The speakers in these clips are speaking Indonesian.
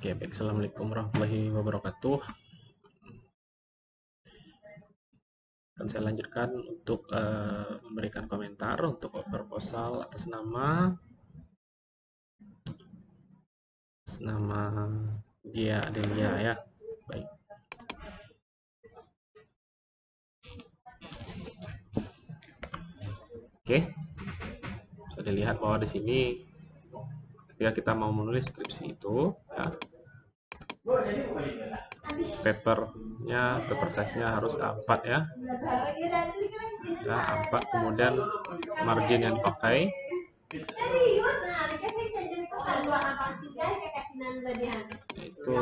Oke, baik. Assalamualaikum warahmatullahi wabarakatuh. Akan saya lanjutkan untuk memberikan komentar untuk proposal atas nama Gia Adelia ya. Baik. Oke. Bisa dilihat bahwa di sini ketika kita mau menulis skripsi itu ya, paper size-nya harus A4 ya. Ya, A4, kemudian margin yang dipakai itu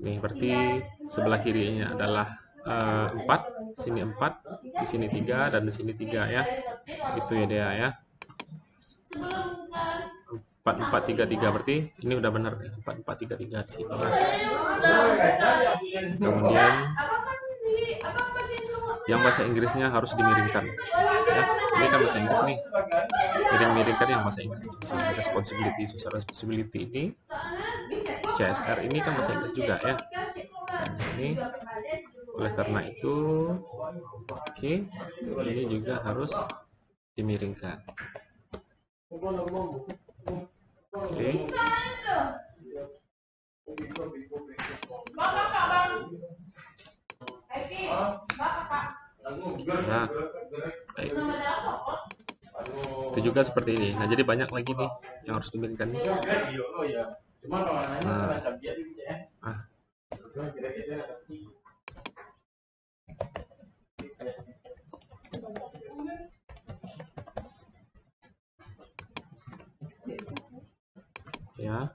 ini berarti sebelah kirinya adalah 4, sini 4, di sini 3, dan di sini 3 ya. Gitu ya dia ya. 4, 4, 3, 3 berarti ini udah benar nih. 4, 4, 3, 3 di sini. Kemudian yang bahasa Inggrisnya harus dimiringkan. Ya, ini kan bahasa Inggris nih. Miringkan yang bahasa Inggris. Responsibility, social responsibility ini, CSR ini kan bahasa Inggris juga ya. Ini oleh karena itu, oke, ini juga harus dimiringkan. Oke. Nah, baik. Itu juga seperti ini. Nah, jadi banyak lagi nih yang harus dimiringkan. Ya.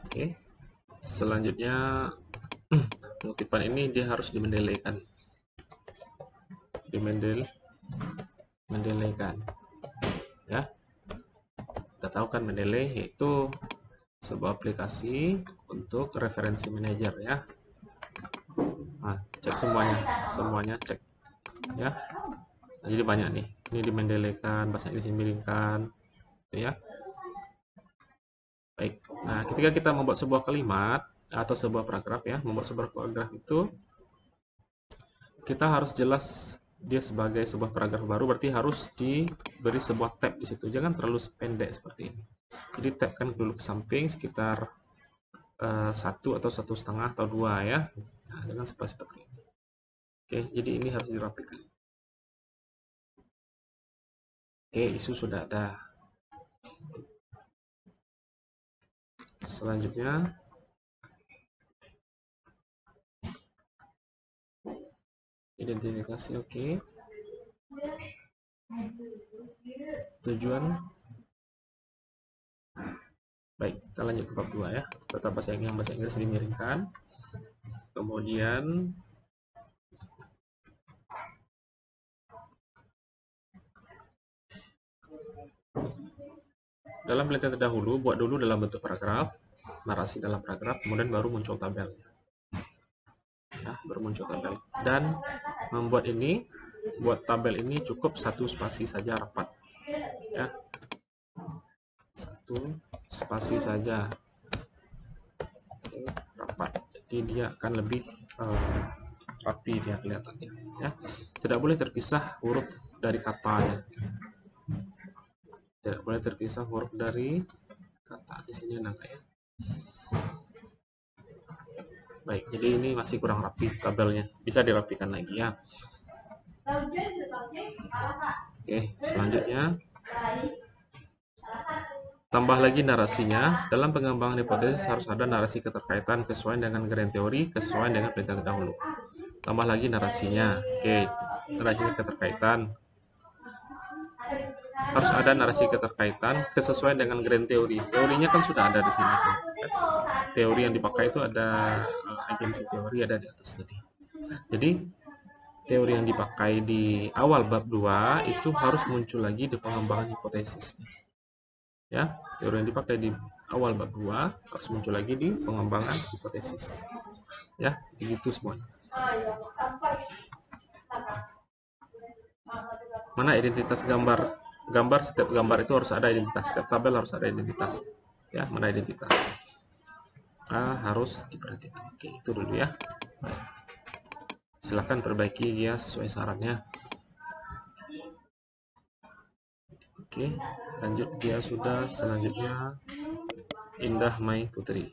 Oke. Selanjutnya pengutipan ini dia harus dimendelekan. Mendelekan. Ya. Kita tahu kan Mendeley yaitu sebuah aplikasi untuk referensi manager ya. Nah, cek semuanya cek ya. Nah, jadi banyak nih. Ini dimendelekan, bahasa Inggris dimiringkan, gitu ya. Baik. Nah, ketika kita membuat sebuah kalimat atau sebuah paragraf ya, membuat sebuah paragraf itu kita harus jelas dia sebagai sebuah paragraf baru, berarti harus diberi sebuah tab di situ. Jangan terlalu pendek seperti ini. Jadi tabkan dulu ke samping sekitar 1 atau 1,5 atau 2 ya. Nah, dengan seperti ini. Oke, jadi ini harus dirapikan. Oke, isu sudah ada. Selanjutnya identifikasi, oke. Tujuan. Baik, kita lanjut ke bab 2 ya. Tetap bahasa Inggris dimiringkan. Kemudian dalam penelitian terdahulu, buat dulu dalam bentuk paragraf, narasi dalam paragraf, kemudian baru muncul tabelnya. Nah, baru muncul tabel. Dan membuat ini, buat tabel ini cukup 1 spasi saja rapat. Ya. 1 spasi saja. Oke, rapat. Jadi dia akan lebih rapi dia kelihatannya. Ya. Tidak boleh terpisah huruf dari katanya. Tidak boleh terpisah huruf dari kata. Di sini ada ya. Baik, jadi ini masih kurang rapi tabelnya. Bisa dirapikan lagi ya. Oke, selanjutnya tambah lagi narasinya. Dalam pengembangan hipotesis harus ada narasi keterkaitan, kesesuaian dengan grand teori, kesesuaian dengan penelitian terdahulu. Tambah lagi narasinya. Oke, narasinya keterkaitan. Harus ada narasi keterkaitan, kesesuaian dengan grand teori. Teorinya kan sudah ada di sini. Teori yang dipakai itu ada agensi teori ada di atas tadi. Jadi teori yang dipakai di awal bab 2 itu harus muncul lagi di pengembangan hipotesis. Ya, teori yang dipakai di awal bab 2 harus muncul lagi di pengembangan hipotesis. Ya, begitu semuanya. Mana identitas gambar? Gambar, setiap gambar itu harus ada identitas, setiap tabel harus ada identitas. Ya, mana identitas? Harus diperhatikan. Oke, itu dulu ya. Baik. Silahkan perbaiki ya sesuai sarannya. Oke, lanjut dia sudah. Selanjutnya Indah Mai Putri.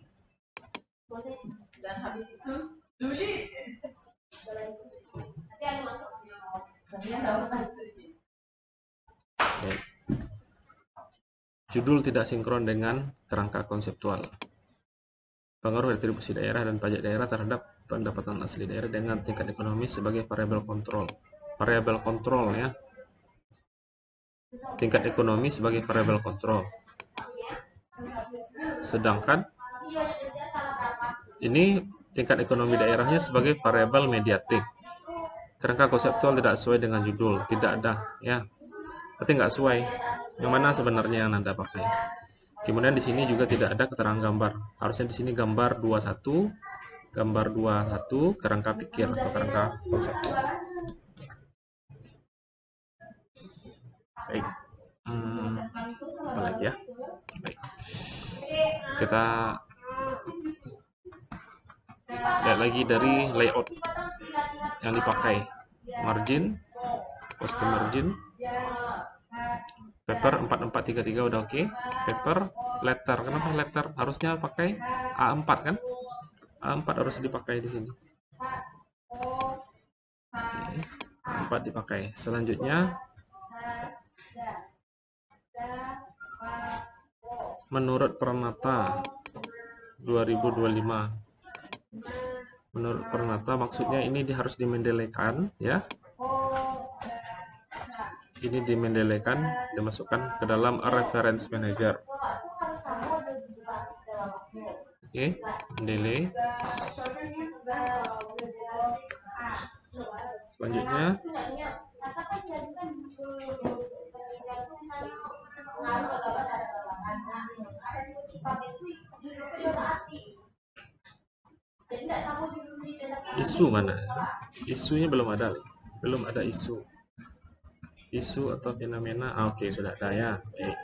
Baik. Judul tidak sinkron dengan kerangka konseptual. Pengaruh retribusi daerah dan pajak daerah terhadap pendapatan asli daerah dengan tingkat ekonomi sebagai variabel kontrol. Variabel kontrol ya. Tingkat ekonomi sebagai variabel kontrol. Sedangkan ini tingkat ekonomi daerahnya sebagai variabel mediatik. Kerangka konseptual tidak sesuai dengan judul, tidak ada ya. Berarti nggak sesuai. Yang mana sebenarnya yang Anda pakai? Kemudian di sini juga tidak ada keterangan gambar. Harusnya di sini gambar 21, gambar 21 kerangka pikir atau kerangka konseptual. Baik. Apa lagi ya? Baik. Kita lihat lagi dari layout yang dipakai. Margin, custom margin, paper 4433 udah oke. Paper, letter. Kenapa letter? Harusnya pakai A4 kan? A4 harus dipakai di sini. Oke, A4 dipakai. Selanjutnya menurut Pranata 2025. Menurut Pranata maksudnya ini harus dimendelekan ya. Ini dimendelekan, dimasukkan ke dalam reference manager. Oke, mendelay. Selanjutnya isu mana? Isunya belum ada. Belum ada isu. Isu atau fenomena. Oke, sudah ada ya. Baik.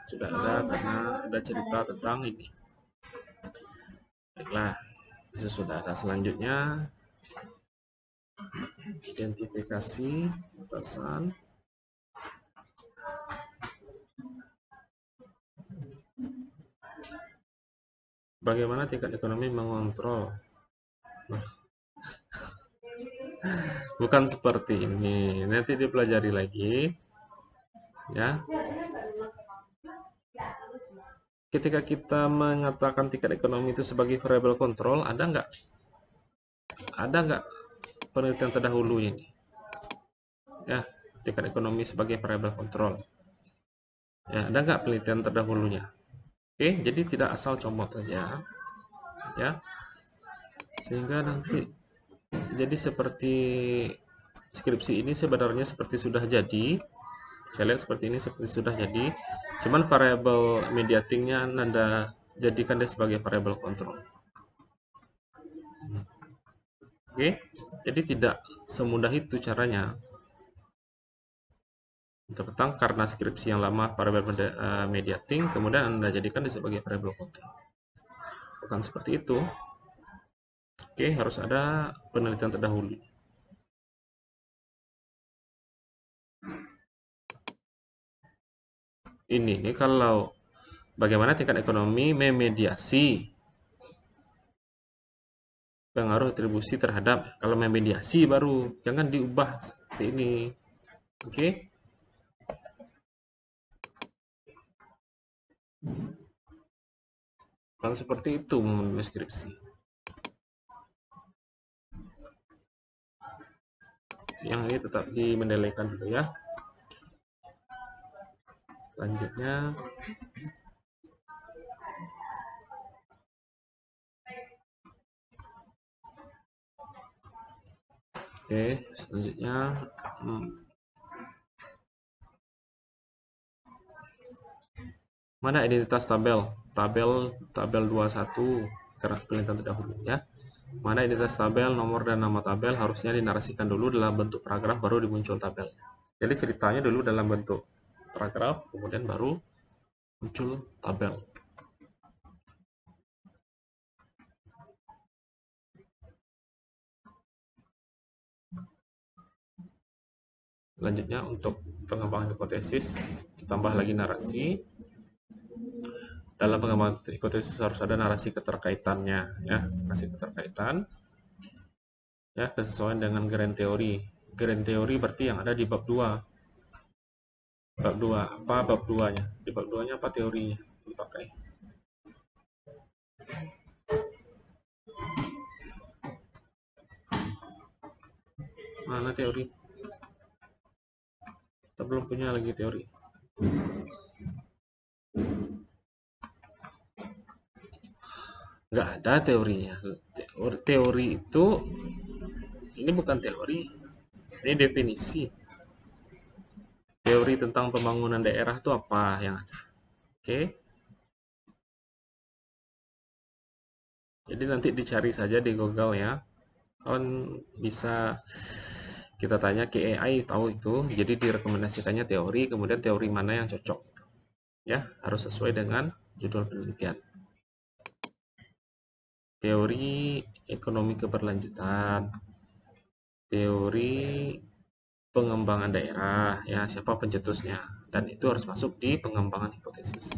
Sudah ada karena ada cerita tentang ini. Baiklah. Isu sudah ada. Selanjutnya identifikasi batasan. Bagaimana tingkat ekonomi mengontrol? Bukan seperti ini. Nanti dipelajari lagi. Ya. Ketika kita mengatakan tingkat ekonomi itu sebagai variabel kontrol, ada nggak penelitian terdahulu ini? Ya, tingkat ekonomi sebagai variabel kontrol. Ya, ada nggak penelitian terdahulunya? Oke, jadi tidak asal comot saja. Ya. Sehingga nanti jadi seperti skripsi ini sebenarnya seperti sudah jadi. Saya lihat seperti ini seperti sudah jadi. Cuman variabel mediatingnya Anda jadikan dia sebagai variabel kontrol. Oke, jadi tidak semudah itu caranya. Tentang karena skripsi yang lama variabel mediating, kemudian Anda jadikan dia sebagai variabel kontrol. Bukan seperti itu. Oke, harus ada penelitian terdahulu. Ini kalau bagaimana tingkat ekonomi memediasi pengaruh retribusi terhadap, kalau memediasi baru jangan diubah seperti ini. Oke. Kalau seperti itu menulis skripsi. Yang ini tetap dimendelekan dulu ya. Selanjutnya oke, selanjutnya mana identitas tabel? tabel 21 karena penelitian terdahulu ya. Mana identitas tabel, nomor dan nama tabel harusnya dinarasikan dulu dalam bentuk paragraf baru dimuncul tabel. Jadi ceritanya dulu dalam bentuk paragraf, kemudian baru muncul tabel. Selanjutnya untuk pengembangan hipotesis ditambah lagi narasi. Dalam pengembangan hipotesis harus ada narasi keterkaitannya ya, narasi keterkaitan ya, kesesuaian dengan grand teori. Grand teori berarti yang ada di bab 2. Bab 2 apa bab 2-nya? Di bab 2-nya apa teorinya dipakai? Mana teori? Kita belum punya lagi teori. Nggak ada teorinya. Teori itu, ini bukan teori, ini definisi. Teori tentang pembangunan daerah itu apa yang ada? Oke. Jadi nanti dicari saja di Google ya. Kalian bisa kita tanya ke AI tahu itu. Jadi direkomendasikannya teori, kemudian teori mana yang cocok. Ya, harus sesuai dengan judul penelitian. Teori ekonomi keberlanjutan, teori pengembangan daerah, ya siapa pencetusnya, dan itu harus masuk di pengembangan hipotesis.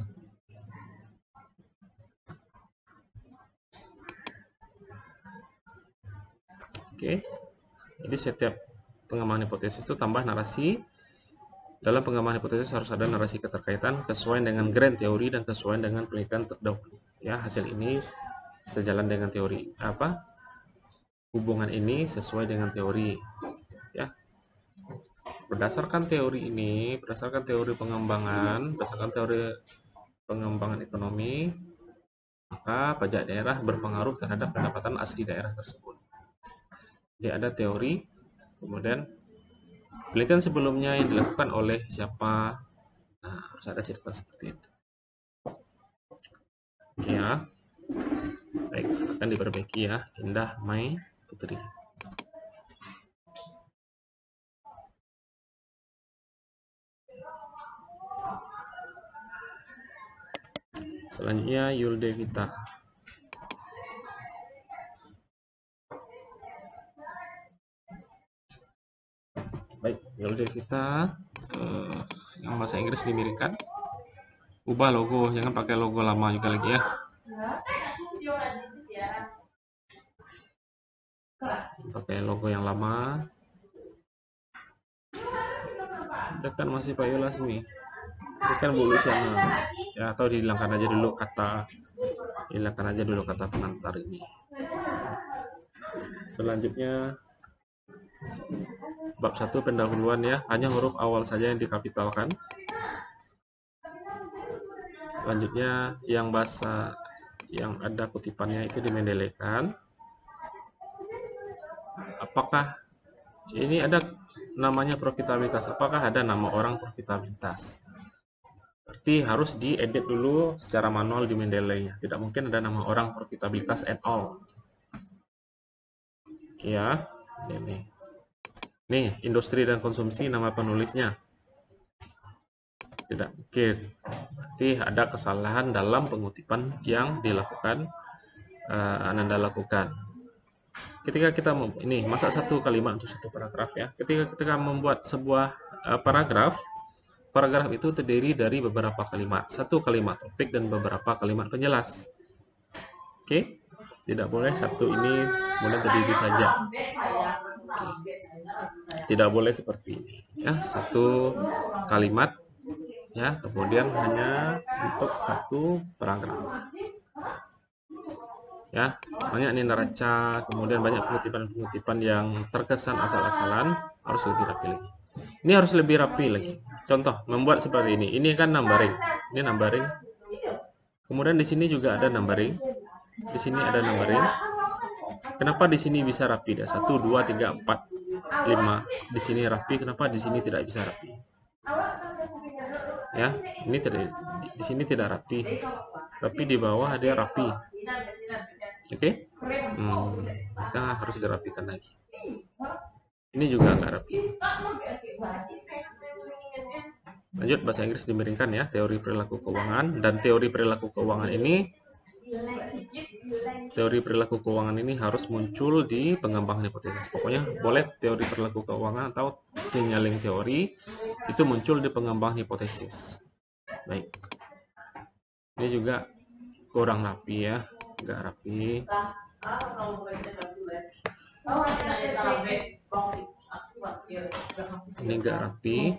Oke, jadi setiap pengembangan hipotesis itu tambah narasi. Dalam pengembangan hipotesis harus ada narasi keterkaitan, kesesuaian dengan grand teori dan kesesuaian dengan penelitian terdahulu. Ya, hasil ini sejalan dengan teori apa? Hubungan ini sesuai dengan teori. Ya, berdasarkan teori ini, berdasarkan teori pengembangan, berdasarkan teori pengembangan ekonomi, maka pajak daerah berpengaruh terhadap pendapatan asli daerah tersebut. Jadi ada teori, kemudian penelitian sebelumnya yang dilakukan oleh siapa. Nah, harus ada cerita seperti itu. Oke ya. Baik, silakan diperbaiki ya, Indah Mai Putri. Selanjutnya Yul Devita. Baik, Yul Devita yang bahasa Inggris dimiringkan. Ubah logo, jangan pakai logo lama juga lagi ya. Pakai logo yang lama. Dekat masih Pak Yulasmi. Ini kan Bu Luciana. Ya, atau dihilangkan aja dulu kata pengantar ini. Selanjutnya bab 1 pendahuluan ya, hanya huruf awal saja yang dikapitalkan. Selanjutnya yang bahasa yang ada kutipannya itu dimendelekan. Apakah ini ada namanya profitabilitas? Apakah ada nama orang profitabilitas? Berarti harus diedit dulu secara manual di Mendeley-nya. Tidak mungkin ada nama orang profitabilitas at all. Oke ya, ini. Nih, industri dan konsumsi nama penulisnya. Tidak mungkin. Berarti ada kesalahan dalam pengutipan yang dilakukan Ananda lakukan. Ketika kita ini masa satu kalimat untuk satu paragraf ya. Ketika membuat sebuah paragraf itu terdiri dari beberapa kalimat. Satu kalimat topik dan beberapa kalimat penjelas. Oke? Tidak boleh satu ini kemudian terdiri saja. Oke. Tidak boleh seperti ini. Ya, satu kalimat ya, kemudian hanya untuk satu paragraf. Ya, banyak ini neraca, kemudian banyak pengutipan-pengutipan yang terkesan asal-asalan, harus lebih rapi lagi. Ini harus lebih rapi lagi. Contoh, membuat seperti ini. Ini kan numbering. Ini numbering. Kemudian di sini juga ada numbering. Di sini ada numbering. Kenapa di sini bisa rapi? 1, 2, 3, 4, 5. Di sini rapi, kenapa di sini tidak bisa rapi? Ya, ini di sini tidak rapi. tapi di bawah dia rapi. Oke? Kita harus dirapikan lagi. Ini juga nggak rapi. Lanjut, bahasa Inggris dimiringkan ya, teori perilaku keuangan. Dan teori perilaku keuangan ini harus muncul di pengembangan hipotesis. Pokoknya boleh teori perilaku keuangan atau signaling teori itu muncul di pengembangan hipotesis. Baik. Ini juga kurang rapi ya, nggak rapi. Ini nggak rapi.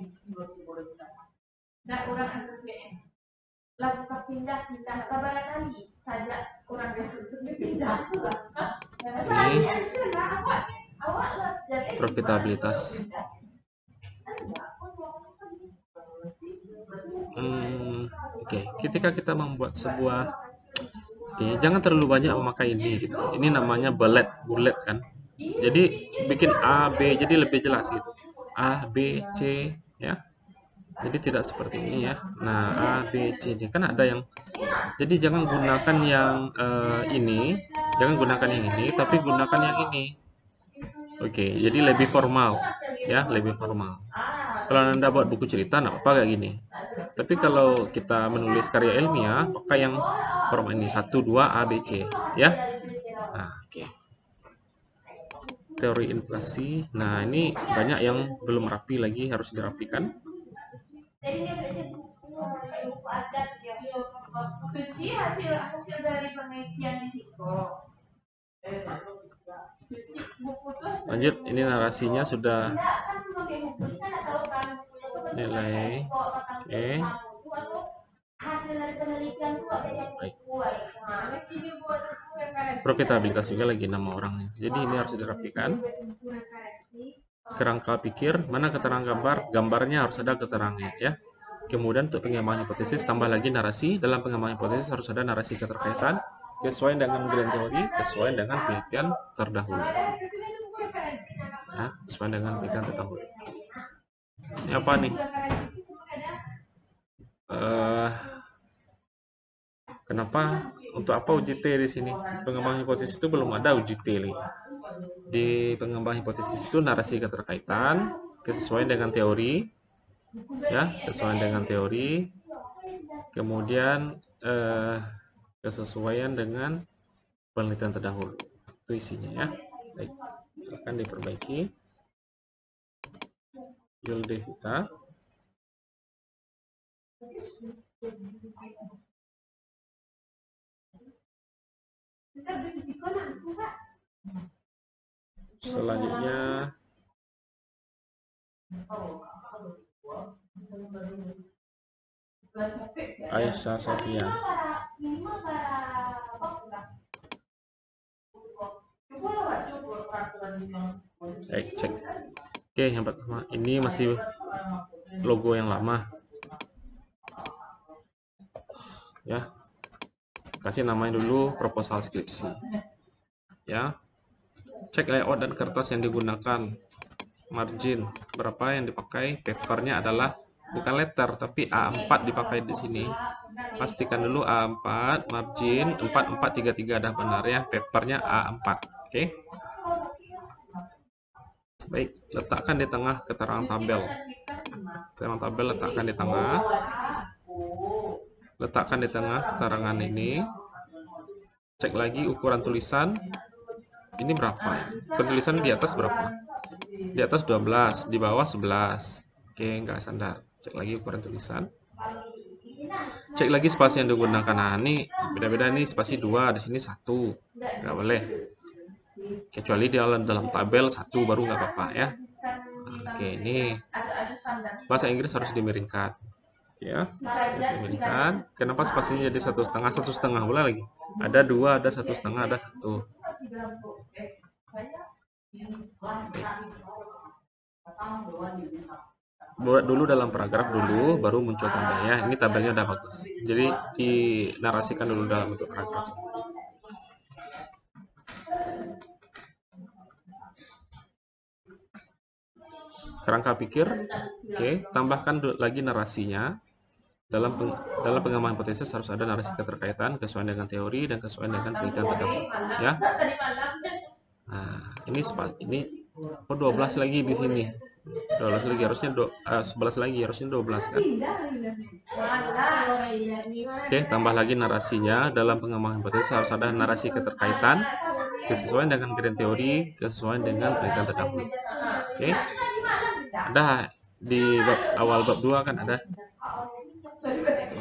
Ini profitabilitas. Oke, ketika kita membuat sebuah, jangan terlalu banyak memakai ini gitu. Ini namanya bullet kan. Jadi bikin A, B, jadi lebih jelas gitu. A, B, C ya. Jadi tidak seperti ini ya. Nah, A, B, C, D kan ada yang. Jadi jangan gunakan yang ini, tapi gunakan yang ini. Oke, jadi lebih formal ya, lebih formal. Kalau Anda buat buku cerita nggak apa-apa kayak gini. Tapi kalau kita menulis karya ilmiah, pakai yang format ini 1, 2, A, B, C ya. Nah, oke. Teori inflasi. Nah, ini banyak yang belum rapi lagi, harus dirapikan. Hasil dari penelitian di situ. Lanjut, ini narasinya sudah nilai. Oke. Baik. Profitabilitas juga lagi nama orangnya. Jadi ini harus dirapikan. Kerangka pikir, mana keterangan gambar? Gambarnya harus ada keterangannya ya. Kemudian untuk pengembangan hipotesis tambah lagi narasi. Dalam pengembangan hipotesis harus ada narasi keterkaitan, kesesuaian dengan grand teori, kesesuaian dengan penelitian terdahulu. Ya, sesuai dengan penelitian terdahulu. Ini apa nih? Kenapa? Untuk apa UJT di sini? Pengembangan hipotesis itu belum ada UJT nih. Di pengembangan hipotesis itu narasi keterkaitan, kesesuaian dengan teori, ya, kesesuaian dengan teori, kemudian kesesuaian dengan penelitian terdahulu. Itu isinya ya. Baik, akan diperbaiki. Yul Devita. Selanjutnya Aisyah Sofia. Baik, cek. Oke, yang pertama ini masih logo yang lama. Ya. Kasih namanya dulu proposal skripsi. Ya. Cek layout dan kertas yang digunakan. Margin berapa yang dipakai? Papernya adalah bukan letter tapi A4 dipakai di sini. Pastikan dulu A4, margin 4433 dah benar ya. Papernya A4. Oke. Baik, letakkan di tengah keterangan tabel. Keterangan tabel letakkan di tengah. Letakkan di tengah keterangan ini. Cek lagi ukuran tulisan. Ini berapa? Penulisan di atas berapa? Di atas 12, di bawah 11. Oke, nggak standar. Cek lagi ukuran tulisan. Cek lagi spasi yang digunakan. Nah, ini beda-beda nih, spasi 2, di sini 1. Nggak boleh. Kecuali di dalam tabel 1 baru nggak apa-apa ya. Oke, ini bahasa Inggris harus dimiringkan. Ya, harus dimiringkan. Kenapa spasinya jadi 1,5? 1,5 boleh lagi. Ada 2, ada 1,5, ada 1. Buat dulu dalam paragraf dulu, baru muncul tabelnya. Ini tabelnya udah bagus. Jadi dinarasikan dulu dalam bentuk paragraf. Kerangka pikir, oke. Tambahkan lagi narasinya. dalam pengembangan hipotesis harus ada narasi keterkaitan, kesesuaian dengan teori, dan kesesuaian dengan penelitian terdahulu. Ya. Nah, ini 12 lagi di sini. 12 lagi harusnya 11 lagi harusnya 12 kan. Oke, tambah lagi narasinya. Dalam pengembangan hipotesis harus ada narasi keterkaitan, kesesuaian dengan kriteria teori, kesesuaian dengan penelitian terdahulu. Oke. Ada di awal bab 2 kan ada.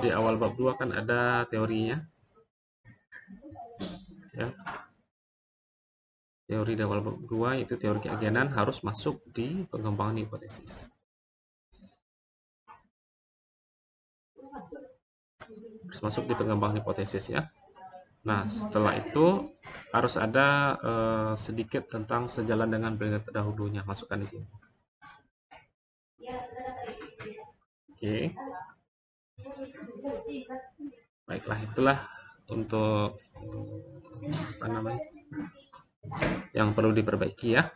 Di awal bab 2 kan ada teorinya. Ya. Teori di awal bab 2 itu teori keagenan harus masuk di pengembangan hipotesis. Harus masuk di pengembangan hipotesis ya. Nah, setelah itu harus ada sedikit tentang sejalan dengan penelitian terdahulunya, masukkan di sini. Oke. Baiklah, itulah untuk apa namanya yang perlu diperbaiki ya.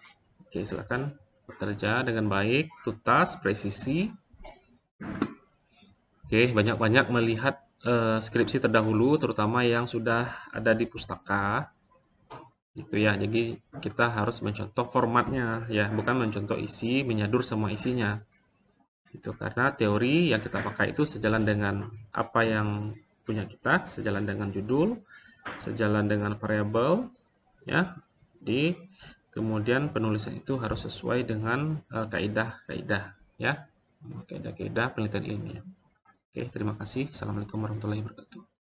Oke, silakan bekerja dengan baik, tuntas, presisi. Oke, banyak-banyak melihat skripsi terdahulu, terutama yang sudah ada di pustaka. Gitu ya. Jadi kita harus mencontoh formatnya ya, bukan mencontoh isi, menyadur semua isinya. Itu karena teori yang kita pakai itu sejalan dengan apa yang punya kita, sejalan dengan judul, sejalan dengan variabel ya. Kemudian penulisan itu harus sesuai dengan kaidah-kaidah ya. Kaidah-kaidah penelitian ilmiah. Oke, terima kasih. Assalamualaikum warahmatullahi wabarakatuh.